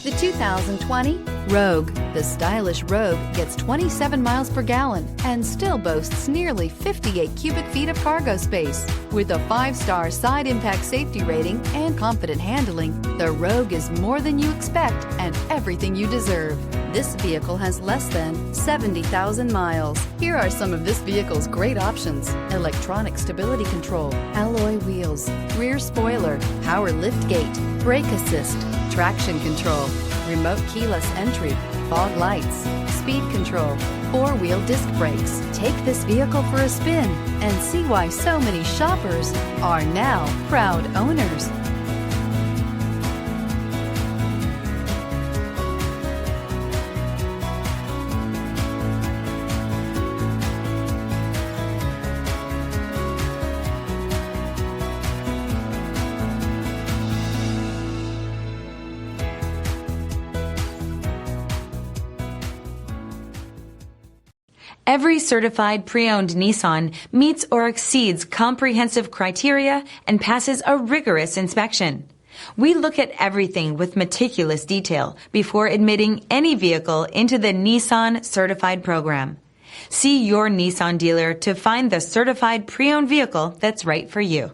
The 2020 Rogue. The stylish Rogue gets 27 miles per gallon and still boasts nearly 58 cubic feet of cargo space. With a 5-star side impact safety rating and confident handling, the Rogue is more than you expect and everything you deserve. This vehicle has less than 70,000 miles. Here are some of this vehicle's great options: electronic stability control, alloy wheels, rear spoiler, power liftgate, brake assist, traction control, remote keyless entry, fog lights, speed control, 4-wheel disc brakes. Take this vehicle for a spin and see why so many shoppers are now proud owners. Every certified pre-owned Nissan meets or exceeds comprehensive criteria and passes a rigorous inspection. We look at everything with meticulous detail before admitting any vehicle into the Nissan Certified program. See your Nissan dealer to find the certified pre-owned vehicle that's right for you.